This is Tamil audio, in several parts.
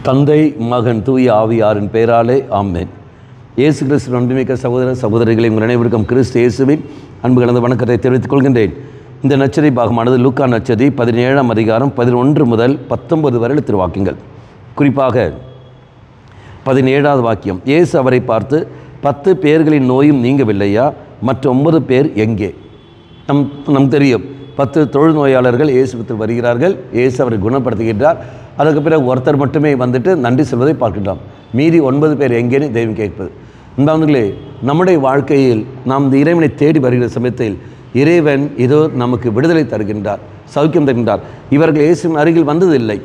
தந்தை மகன் தூய ஆவியாரின் பெயராலே ஆமென். இயேசு கிறிஸ்து அன்புமிக்க சகோதர சகோதரிகளை உங்கள் நினைவிருக்கும் கிறிஸ்து இயேசுவின் அன்பு கலந்த வணக்கத்தை தெரிவித்துக் கொள்கின்றேன். இந்த நற்செய்தி பாகமானது லூக்கா நற்செய்தி 17ஆம் அதிகாரம் 11 முதல் 19 வரை திருவாக்கியங்கள். குறிப்பாக 17வது வாக்கியம், இயேசு அவரை பார்த்து, 10 பேர்களின் நோயும் நீங்கவில்லையா, மற்ற 9 பேர் எங்கே? நம் தெரியும், 10 தொழுநோயாளர்கள் இயேசுவிடத்தில் வருகிறார்கள். இயேசு அவரை குணப்படுத்துகின்றார். அதுக்கு பிறகு ஒருத்தர் மட்டுமே வந்துட்டு நன்றி சொல்வதை பார்க்கின்றோம். மீதி 9 பேர் எங்கேன்னு தெய்வம் கேட்பது. இந்தாங்களே, நம்முடைய வாழ்க்கையில் நாம் இந்த இறைவனை தேடி வருகிற சமயத்தில் இறைவன் இதோ நமக்கு விடுதலை தருகின்றார், சௌக்கியம் தருகின்றார். இவர்கள் இயேசுவின் அருகில் வந்ததில்லை,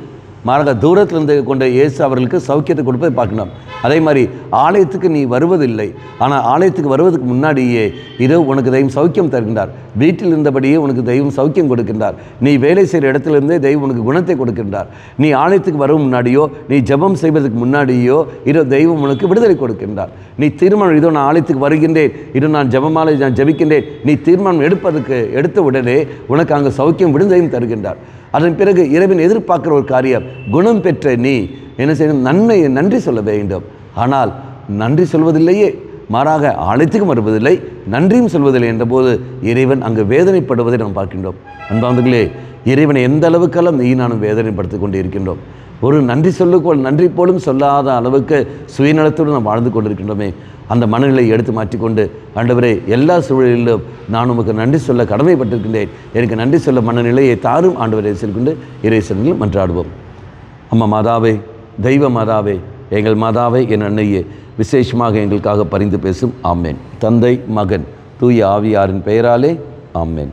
மாறாக தூரத்திலிருந்து கொண்ட இயேசு அவர்களுக்கு சௌக்கியத்தை கொடுப்பதை பார்க்கணும். அதே மாதிரி ஆலயத்துக்கு நீ வருவதில்லை, ஆனால் ஆலயத்துக்கு வருவதற்கு முன்னாடியே இதோ உனக்கு தெய்வம் சௌக்கியம் தருகின்றார். வீட்டில் இருந்தபடியே உனக்கு தெய்வம் சௌக்கியம் கொடுக்கின்றார். நீ வேலை செய்கிற இடத்திலிருந்தே தெய்வம் உனக்கு குணத்தை கொடுக்கின்றார். நீ ஆலயத்துக்கு வரும் முன்னாடியோ, நீ ஜெபம் செய்வதற்கு முன்னாடியோ இதோ தெய்வம் உனக்கு விடுதலை கொடுக்கின்றார். நீ தீர்மானம், இதோ நான் ஆலயத்துக்கு வருகின்றேன், இதோ நான் ஜெபமாலை நான் ஜெபிக்கின்றேன், நீ தீர்மானம் எடுத்த உடனே உனக்கு அங்கே சௌக்கியம் விடுதலையும் தருகின்றார். அதன் பிறகு இறைவன் எதிர்பார்க்கிற ஒரு காரியம், குணம் பெற்ற நீ என்ன செய்யணும்? நன்றி சொல்ல வேண்டும். ஆனால் நன்றி சொல்வதில்லையே, மாறாக ஆலயத்துக்கும் வருவதில்லை, நன்றியும் சொல்வதில்லை என்ற போது இறைவன் அங்கு வேதனைப்படுவதை நாம் பார்க்கின்றோம். அன்பார்ந்தவர்களே, இறைவனை எந்த அளவுக்கெல்லாம் நீ நானும் வேதனைப்படுத்திக் கொண்டு இருக்கின்றோம். ஒரு நன்றி போலும் சொல்லாத அளவுக்கு சுயநலத்தோடு நாம் வாழ்ந்து கொண்டிருக்கின்றோமே. அந்த மனநிலை எடுத்து மாற்றிக்கொண்டு, ஆண்டவரே, எல்லா சூழலிலும் நான் உமக்கு நன்றி சொல்ல கடமைப்பட்டிருக்கின்றேன், எனக்கு நன்றி சொல்ல மனநிலையை தாரும் ஆண்டவரை சொல்லிக்கொண்டு இறைசனில் மன்றாடுவோம். அம்மா மாதாவே, தெய்வ மாதாவே, எங்கள் மாதாவே, என் அன்னையே, விசேஷமாக எங்களுக்காக பரிந்து பேசும். ஆமேன். தந்தை மகன் தூய ஆவியாரின் பெயராலே ஆமேன்.